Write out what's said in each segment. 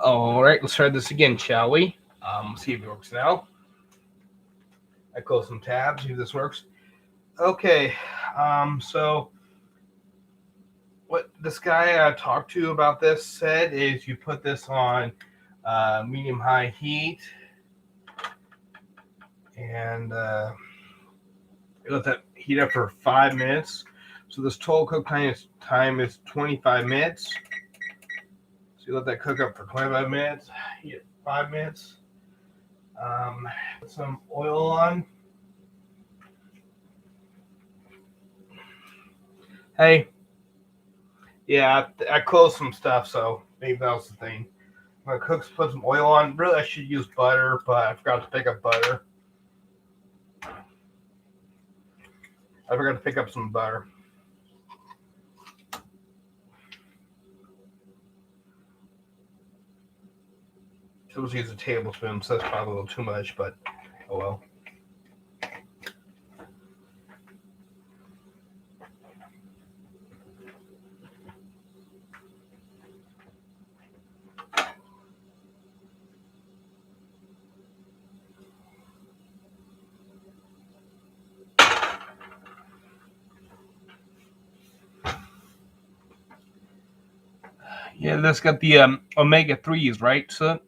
All right, let's try this again, shall we? See if it works now. I close some tabs, see if this works. Okay, so what this guy I talked to about this said is you put this on medium-high heat and let that heat up for 5 minutes. So this total cook time is 25 minutes. So you let that cook up for 25 minutes. Heat it 5 minutes. Put some oil on. Hey, yeah, I closed some stuff, so maybe that was the thing. When I put some oil on. Really, I should use butter, but I forgot to pick up butter. I forgot to pick up some butter. Supposed to use a tablespoon, so that's probably a little too much, but oh well. Yeah, that's got the omega 3s, right? So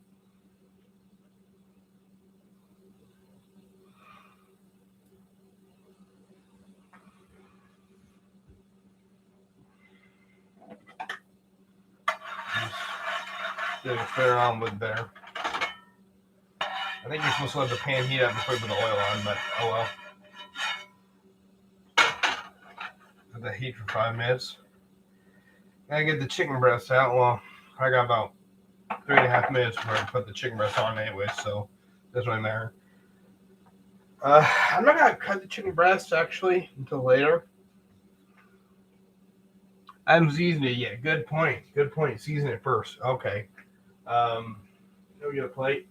just put it on with there. I think you're supposed to let the pan heat up before you put the oil on, but oh well. Let that heat for 5 minutes. Gotta get the chicken breast out. Well, I got about 3.5 minutes before I put the chicken breast on anyway, so doesn't really matter. I'm not gonna cut the chicken breast actually until later. I haven't seasoned it yet. Good point. Good point. Season it first. Okay. Go get a plate.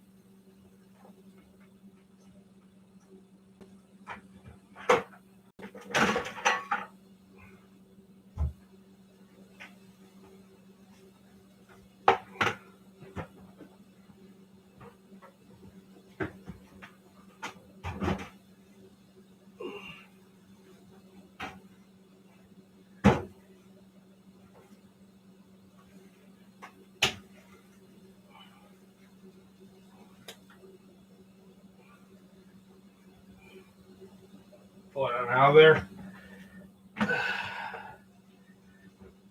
Pull it out of there.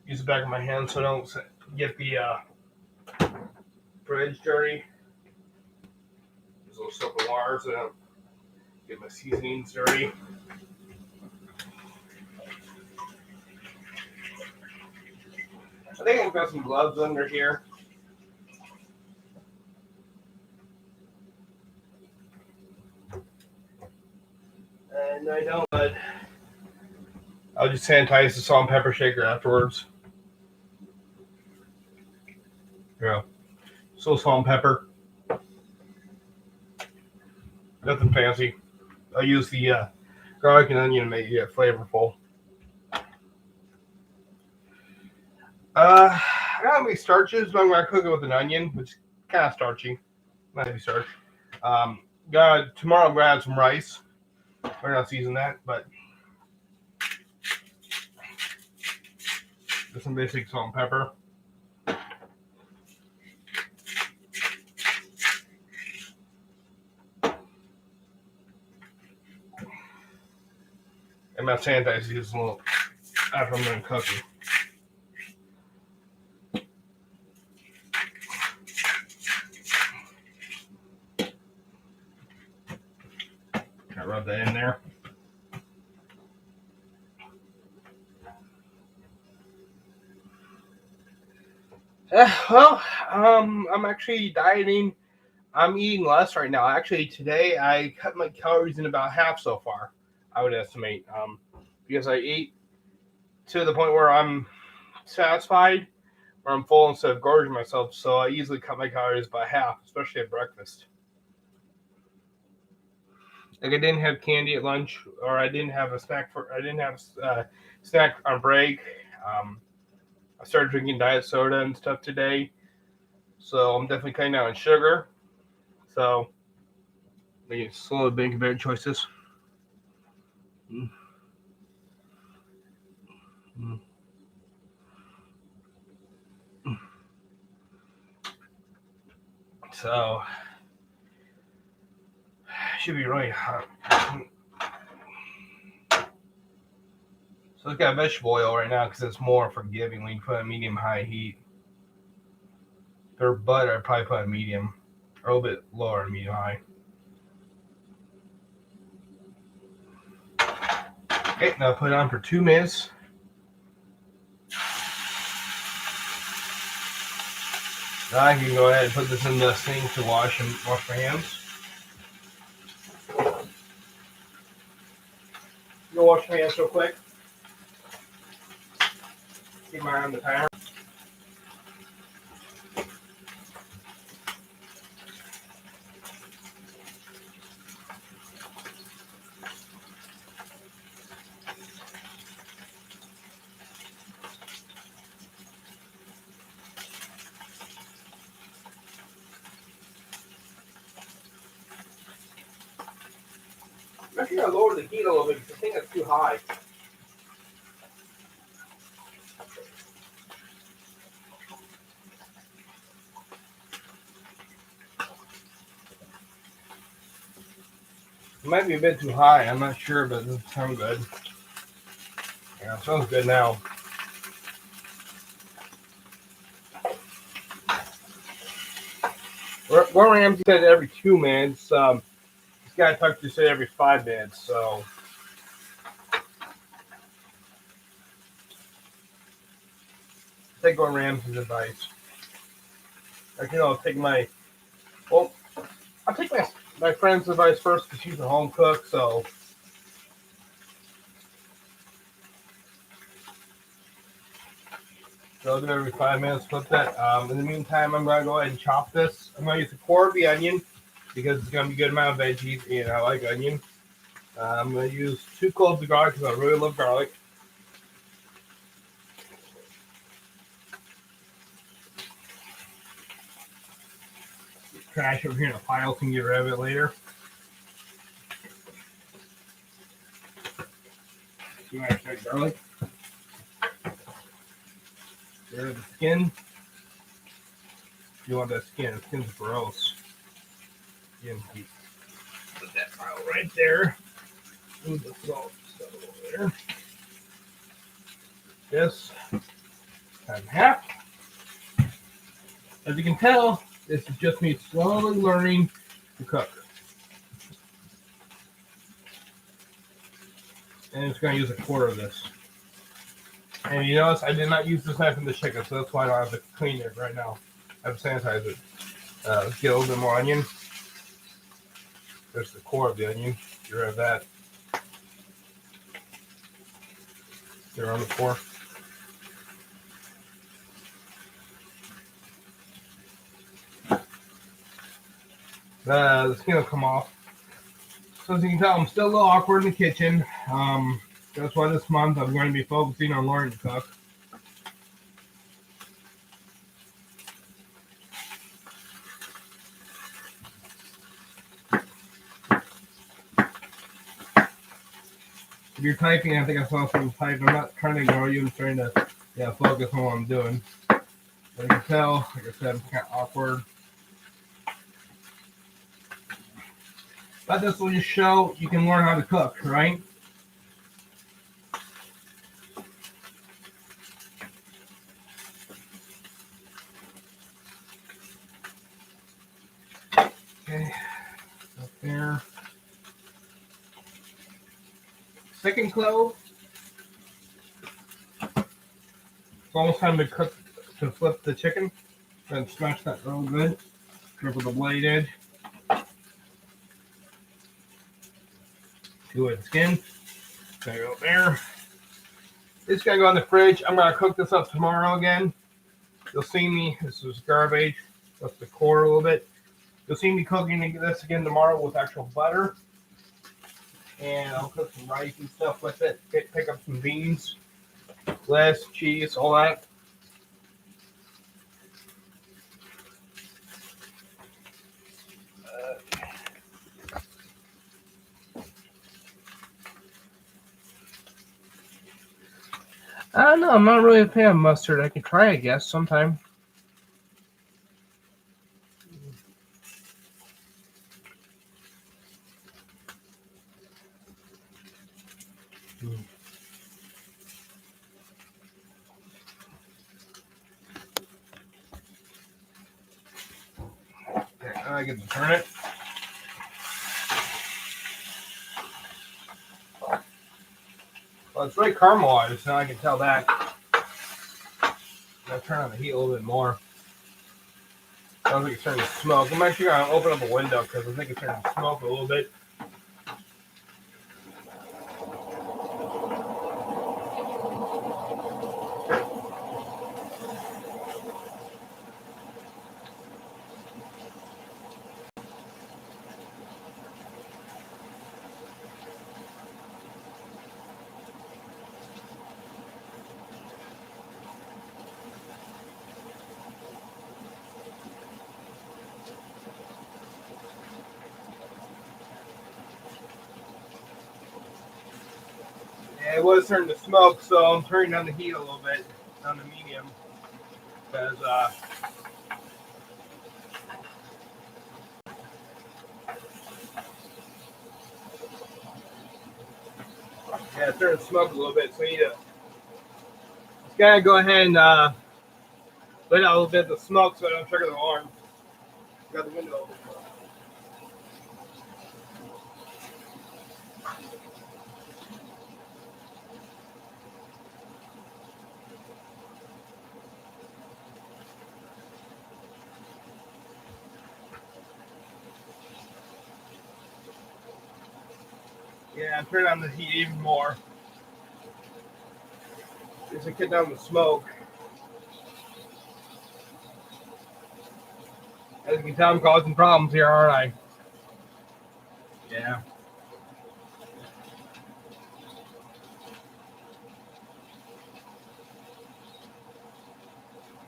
Use the back of my hand so I don't get the fridge dirty. Use a little soap and water so I don't get my seasonings dirty. I think I've got some gloves under here. And I don't, but I'll just sanitize the salt and pepper shaker afterwards. Yeah. So salt and pepper. Nothing fancy. I use the garlic and onion to make it flavorful. I got any starches, but I'm gonna cook it with an onion, which is kind of starchy. Might be starch. Tomorrow I'm gonna add some rice. We're not season that, but just some basic salt and pepper. And my sanitizer is a little after I'm done cooking. I rub that in there. I'm actually dieting. I'm eating less right now. Actually, today I cut my calories in about half so far. I would estimate, because I ate to the point where I'm satisfied, where I'm full instead of gorging myself. So I easily cut my calories by half, especially at breakfast. Like I didn't have candy at lunch, or I didn't have a snack I didn't have a snack on break. I started drinking diet soda and stuff today. So I'm definitely cutting down on sugar. So making slowly making better choices. Mm. Mm. So should be really hot. So it's got vegetable oil right now because it's more forgiving when you put a medium high heat. For butter, I'd probably put a medium or a little bit lower, medium high. Okay, now put it on for 2 minutes. Now I can go ahead and put this in the sink to wash my hands. Go wash my hands real quick. Keep my eye on the timer. I'm actually gonna lower the heat a little bit because I think it's too high. It might be a bit too high. I'm not sure, but it doesn't sound good. Yeah, it sounds good now. Gordon Ramsay said every 2 minutes. This guy Tucker just said every 5 minutes. So take Gordon Ramsay's advice. Actually, no, I'll take my friend's advice first because she's a home cook. So I'll do every 5 minutes. Flip that. In the meantime, I'm gonna go ahead and chop this. I'm gonna use a quarter of the onion because it's gonna be a good amount of veggies, and I like onion. I'm gonna use 2 cloves of garlic because I really love garlic. Trash over here in a pile, so you can get rid of it later. You want to check garlic? Get rid of the skin. You want that skin. The skin's gross. Put that pile right there. Move the salt over there. This cut in half. As you can tell, this is just me slowly learning to cook. And it's going to use a quarter of this. And you notice I did not use this knife in the chicken, so that's why I don't have to clean it right now. I have to sanitize it. Get a little bit more onion. There's the core of the onion. Get rid of that. Get around the core. The skin will come off. So as you can tell, I'm still a little awkward in the kitchen. That's why this month I'm going to be focusing on learning to cook. If you're typing, I think I saw someone type. I'm not trying to ignore you. I'm trying to focus on what I'm doing. But you can tell, like I said, I'm kind of awkward. But this will just show you can learn how to cook, right? Okay, up there. Second clove. It's almost time to flip the chicken. And smash that real good. Dribble the blade edge. Two-head skin. Gonna go there. It's gonna go in the fridge. I'm gonna cook this up tomorrow again. You'll see me. This is garbage. That's the core a little bit. You'll see me cooking this again tomorrow with actual butter. And I'll cook some rice and stuff with it. Pick up some beans, lettuce, cheese, all that. I don't know. I'm not really a fan of mustard. I could try, I guess, sometime. Okay, now I get to turn it. Well, it's very caramelized. Now I can tell that. I'll turn on the heat a little bit more. Sounds like it's starting to smoke. I'm actually going to open up a window because I think it's starting to smoke a little bit. Yeah, it was starting to smoke, so I'm turning down the heat a little bit, down to medium, because yeah, it's starting to smoke a little bit. So you need to just gotta go ahead and let out a little bit of the smoke so I don't trigger the alarm. Got the window open. Yeah, I'm turning on the heat even more. Just to get down the smoke. As you can tell, I'm causing problems here, aren't I? Yeah.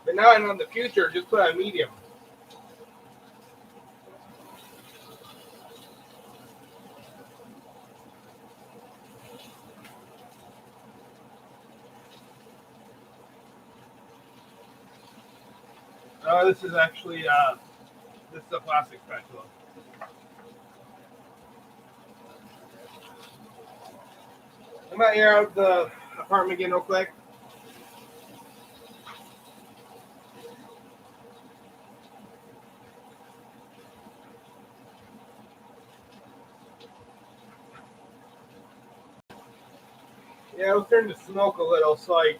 But now I know in the future, just put on medium. This is actually this is a plastic spatula. I'm out here at the apartment again real quick. Yeah, I was starting to smoke a little, so I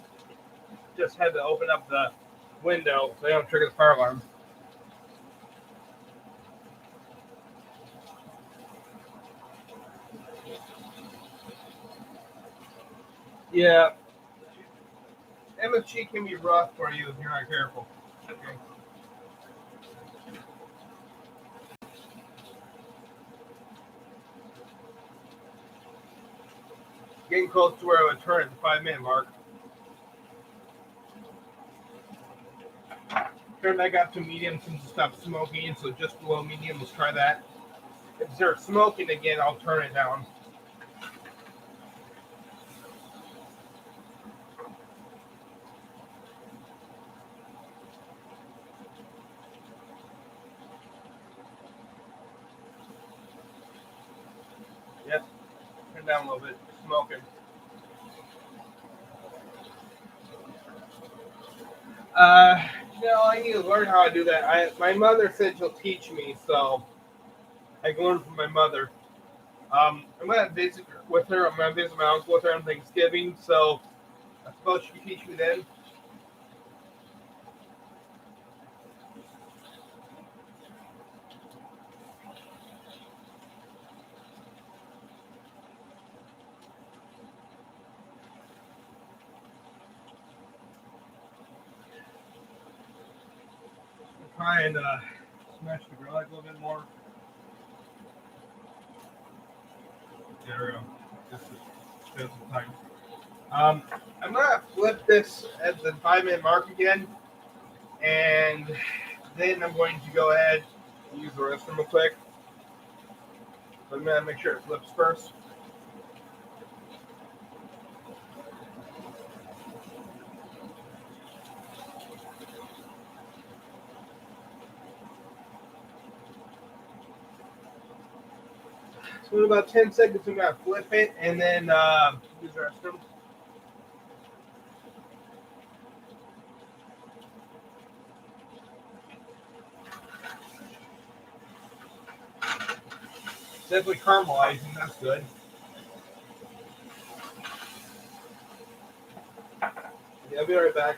just had to open up the window so I don't trigger the fire alarm. Yeah, MSG can be rough for you if you're not careful. Okay. Getting close to where I would turn at the 5 minute mark. Turn back up to medium since it stopped smoking, so just below medium. Let's try that. If it starts smoking again, I'll turn it down. Yep, turn down a little bit. Smoking. Uh, no, I need to learn how to do that. My mother said she'll teach me, so I can learn from my mother. I'm gonna visit with her. I'm gonna visit my uncle with her on Thanksgiving, so I suppose she can teach me then. Try and smash the garlic a little bit more. There we go. Just to spend some time. Um, I'm gonna flip this at the 5 minute mark again, and then I'm going to go ahead and use the restroom real quick. So I'm gonna make sure it flips first. So in about 10 seconds, I'm going to flip it and then use the rest of them. Definitely caramelizing, that's good. Yeah, I'll be right back.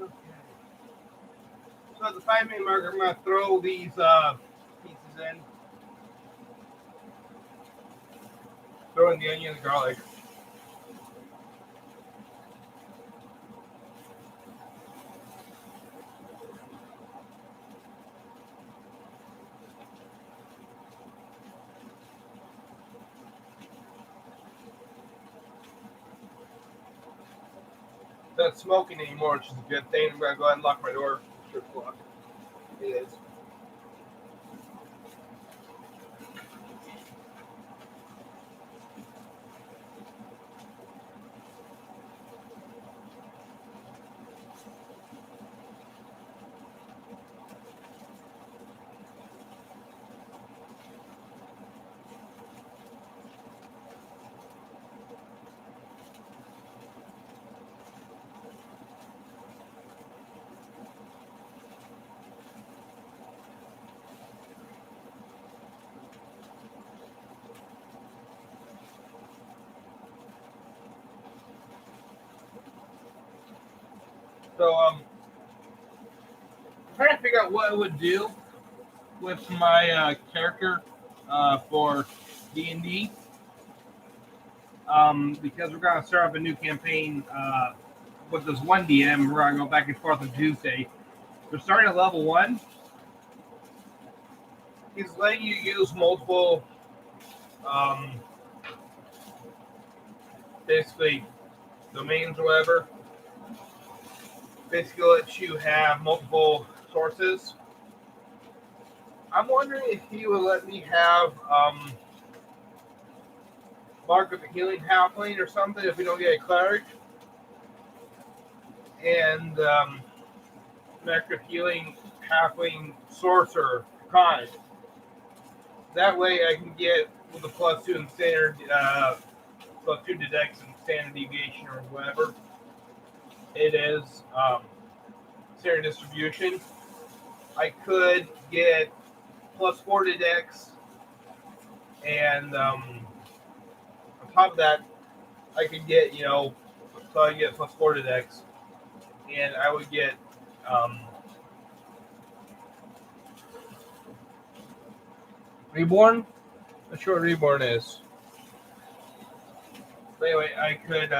Okay. So at the 5-minute mark, I'm going to throw these pieces in. Throw in the onion and garlic. It's not smoking anymore, which is a good thing. I'm going to go ahead and lock my door. Sure, lock. It is. So I'm trying to figure out what I would do with my character for D&D. Because we're going to start up a new campaign with this one DM. We're going to go back and forth on Tuesday. We're starting at level 1. He's letting you use multiple, um, basically, domains or whatever. Basically lets you have multiple sources. I'm wondering if he would let me have Mark of the Healing Halfling or something if we don't get a cleric. And Mark of Healing Halfling Sorcerer Con. That way I can get with the +2 and standard, +2 to dex and standard deviation or whatever it is, standard distribution. I could get +4 to dex, and on top of that, I could get, so I get +4 to dex. and I would get Reborn. Not sure what Reborn is. But anyway, I could.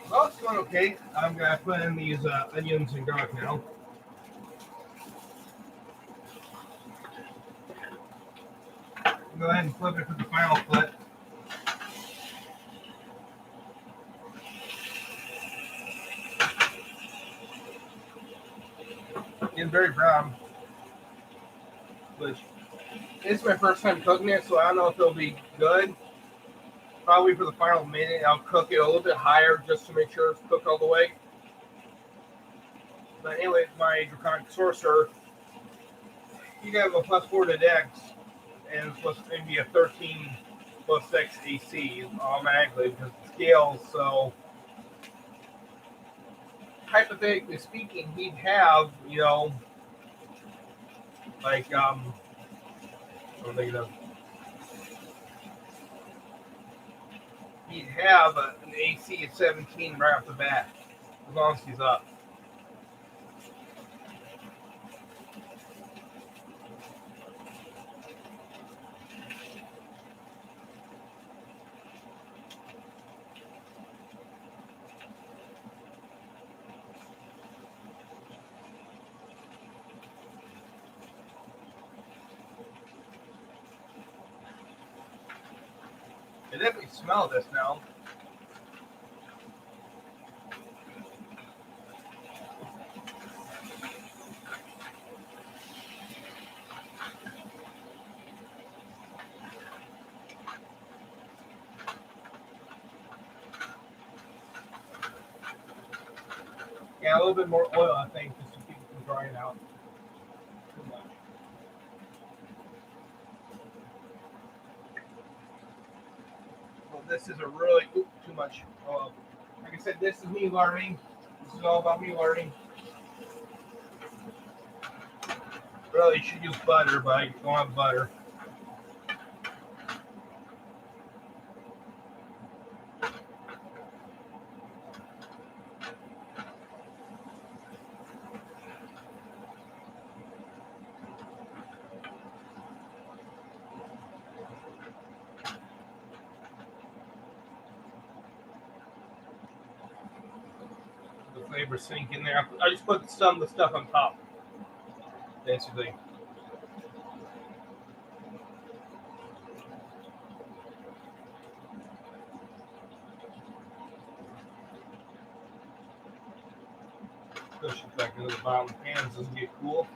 Well, it's going okay. I'm gonna put in these onions and garlic now. Go ahead and flip it for the final flip. Getting very brown, which it's my first time cooking it, so I don't know if it'll be good. Probably for the final minute, I'll cook it a little bit higher just to make sure it's cooked all the way. But anyway, my Draconic Sorcerer, you have a +4 to Dex, and it's supposed to be a 13 +6 AC automatically because it scales. So, hypothetically speaking, he'd have, like, I'm thinking of, he'd have an AC of 17 right off the bat, as long as he's up. I definitely smell this now. Yeah, a little bit more oil, I think, just to keep it from drying out too much. Well, this is a really too much oil. Like I said, this is me learning. This is all about me learning. Really, you should use butter, but I don't have butter. The flavor sink in there. I just put some of the stuff on top, basically. Push it back into the bottom of the pan so it doesn't get cool.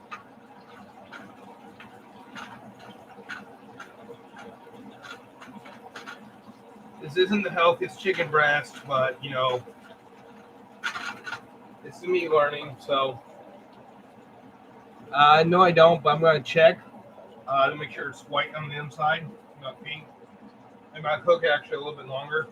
This isn't the healthiest chicken breast, but this is me learning. So, no, I don't, but I'm gonna check to make sure it's white on the inside, not pink. I'm gonna cook it actually a little bit longer.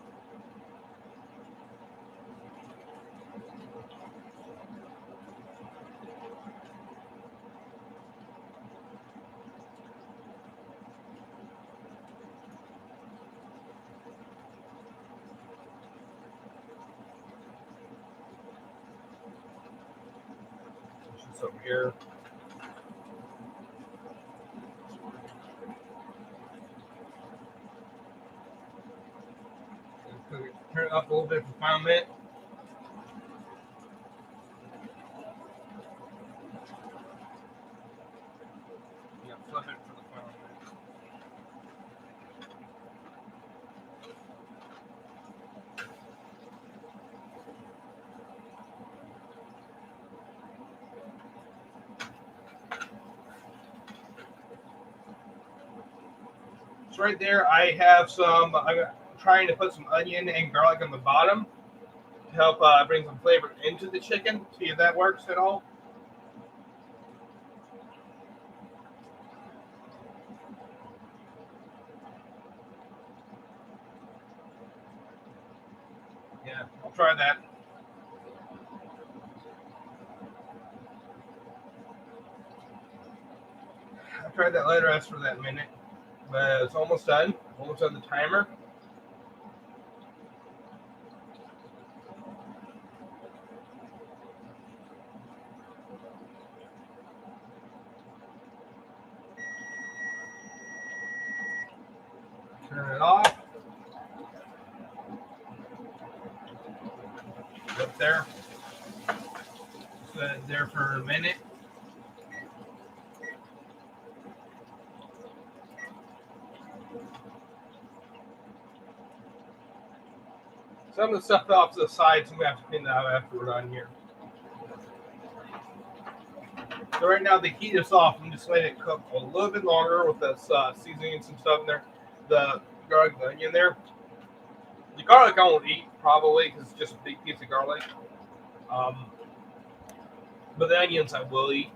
Just over here. Turn it up a little bit for 5 minutes. Yeah, flip it for the final minute. So right there, I have some. I'm trying to put some onion and garlic on the bottom to help bring some flavor into the chicken. See if that works at all. Yeah, I'll try that. I'll try that later. As for that minute, but it's almost done. Almost on the timer. there. Just let it there for a minute. Some of the stuff off to the sides, we have to clean that out after we're done here. So right now, the heat is off. I'm just letting it cook a little bit longer with this seasoning and some stuff in there. The garlic, the onion there. The garlic I won't eat probably because it's just a big piece of garlic. But the onions I will eat.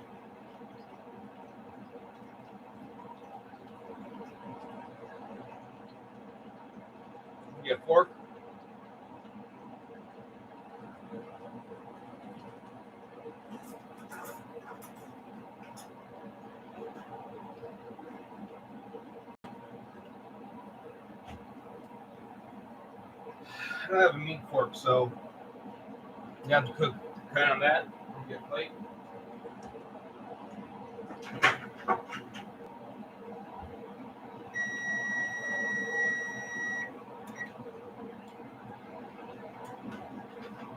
Get a fork. I don't have a meat fork, so you have to cut on that. Get a plate.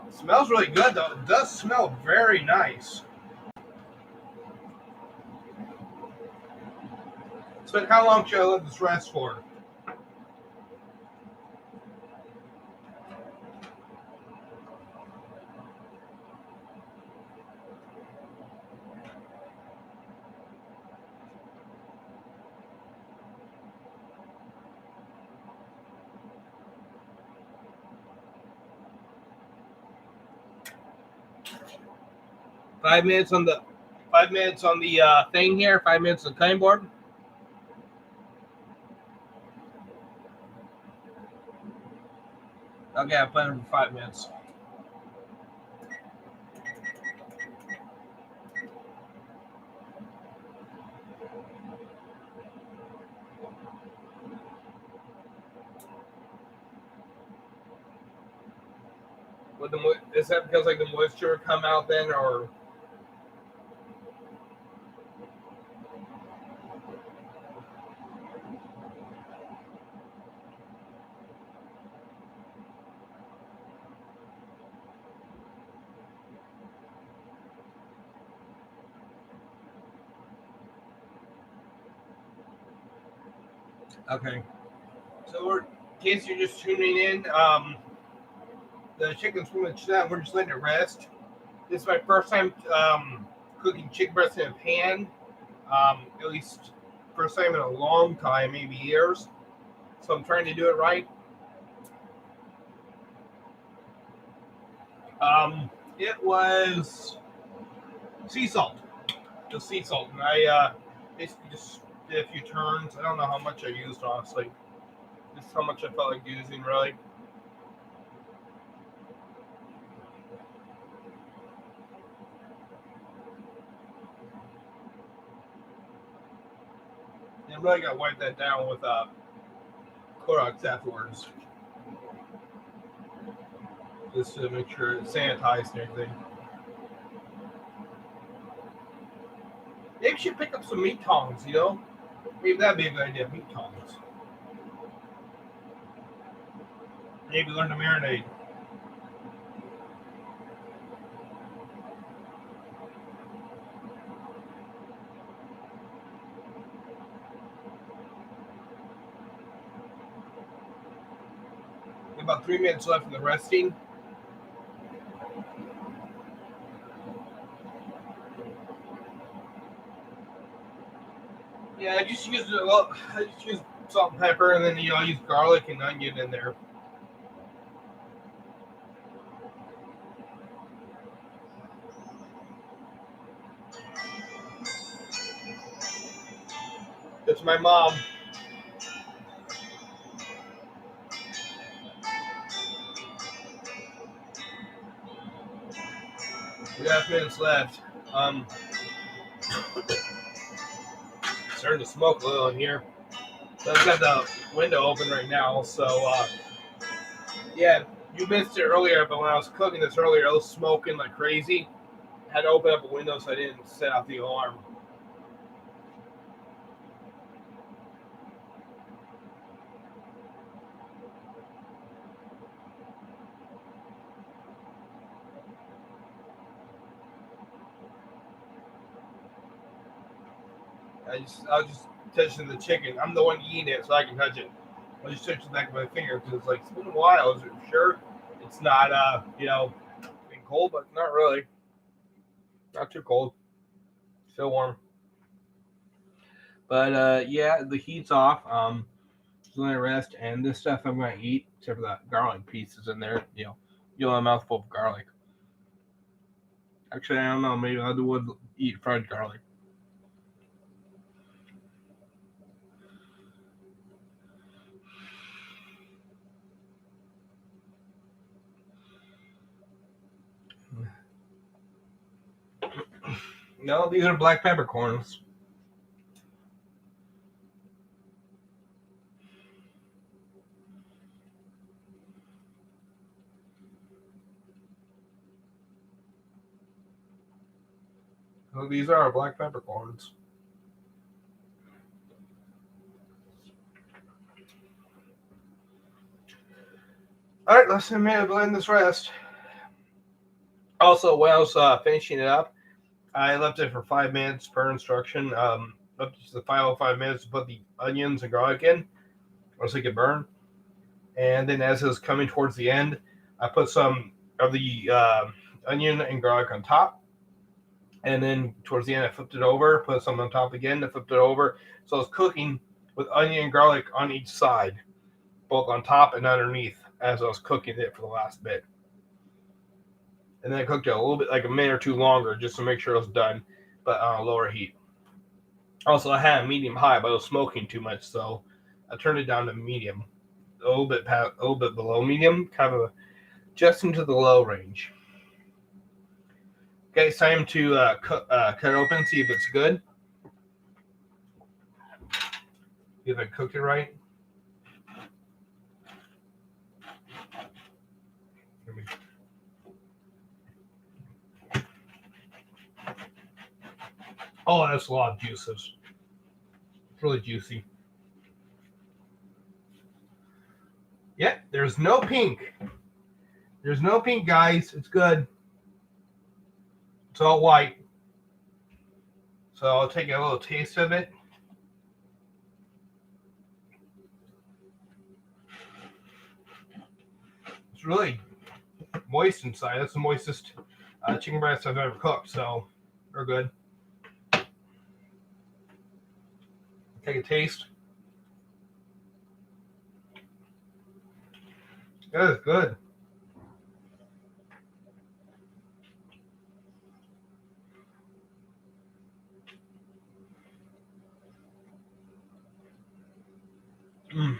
It smells really good though. It does smell very nice. So how long should I let this rest for? Five minutes on the thing here. 5 minutes on the cutting board. Okay, I plan it for 5 minutes. Is that because like the moisture come out then, or? Okay. So in case you're just tuning in, the chicken's pretty much done. We're just letting it rest. This is my first time cooking chicken breast in a pan. At least first time in a long time, maybe years. So I'm trying to do it right. It was sea salt. Just sea salt. And I basically just did a few turns. I don't know how much I used, honestly. Just how much I felt like using, really. And really got to wipe that down with Clorox afterwards. Just to make sure it's sanitized and everything. Maybe you should pick up some meat tongs, you know? Maybe that'd be a good idea, meat tongs. Maybe learn to marinate. About 3 minutes left in the resting. Yeah, I just use salt and pepper, and then I use garlic and onion in there. It's my mom. 3.5 minutes left. Starting to smoke a little in here. So I've got the window open right now, so yeah, you missed it earlier, but when I was cooking this earlier, I was smoking like crazy. I had to open up a window so I didn't set off the alarm. I'll just touch the chicken. I'm the one eating it, so I can touch it. I'll just touch the back of my finger because it's like it's been a while. Is it sure? It's not being cold, but not really. Not too cold. Still warm. But yeah, the heat's off. Just let it rest, and this stuff I'm gonna eat, except for that garlic pieces in there. You'll have a mouthful of garlic. Actually, I don't know. Maybe I would eat fried garlic. No, these are black peppercorns. So these are black peppercorns. All right, let's blend this rest. Also, when I was finishing it up, I left it for 5 minutes per instruction. Up to the final 5 minutes to put the onions and garlic in, or so it could burn. And then as it was coming towards the end, I put some of the onion and garlic on top. And then towards the end, I flipped it over, put some on top again, I flipped it over. So I was cooking with onion and garlic on each side, both on top and underneath, as I was cooking it for the last bit. And then I cooked it a little bit, like a minute or two longer, just to make sure it was done, but on a lower heat. Also, I had a medium high, but I was smoking too much, so I turned it down to medium, a little bit below medium, kind of just into the low range. Okay, it's time to cut it open, see if it's good. See if I cooked it right. Oh, that's a lot of juices. It's really juicy. Yeah, there's no pink. There's no pink, guys. It's good. It's all white. So I'll take a little taste of it. It's really moist inside. That's the moistest chicken breast I've ever cooked. So they're good. Take a taste. That is good. Mm.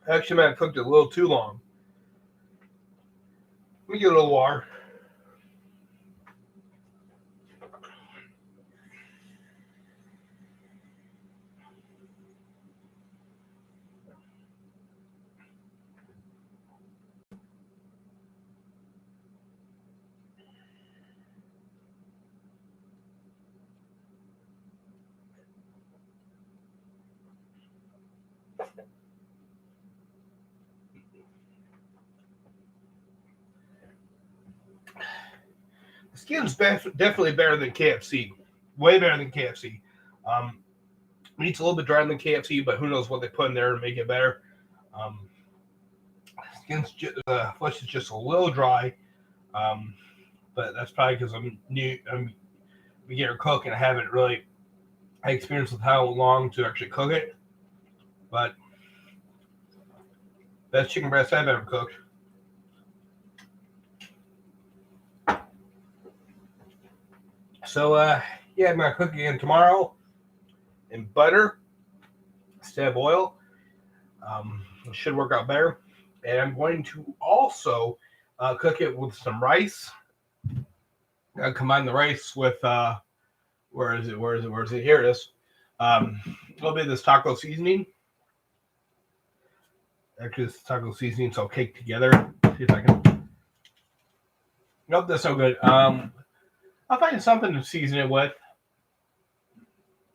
Actually, I might have cooked it a little too long. Let me get a little water. The skin's definitely better than KFC. Way better than KFC. Meat's a little bit drier than KFC, but who knows what they put in there to make it better. Flesh is just a little dry, but that's probably because I'm new. I'm beginner cook and I haven't really had experience with how long to actually cook it. But best chicken breast I've ever cooked. So yeah, I'm gonna cook again tomorrow in butter instead of oil. It should work out better. And I'm going to also cook it with some rice. Combine the rice with where is it? Here it is. A little bit of this taco seasoning. Actually, this taco seasoning, so cake together. See if I can. Nope, that's so good. I'll find something to season it with.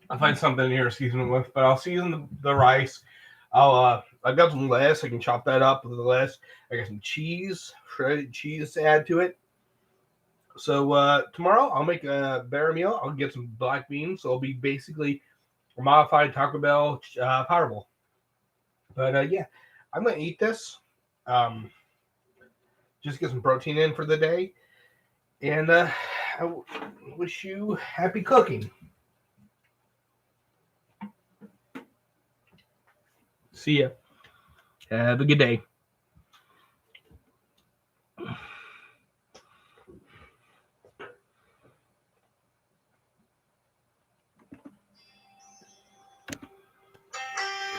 I'll find something here to season it with, but I'll season the rice. I got some lettuce. I can chop that up with the lettuce. I got some cheese, shredded cheese to add to it. So tomorrow I'll make a better meal. I'll get some black beans. So it'll be basically a modified Taco Bell powder bowl. But yeah, I'm gonna eat this. Um, just get some protein in for the day, and wish you happy cooking. See ya. Have a good day.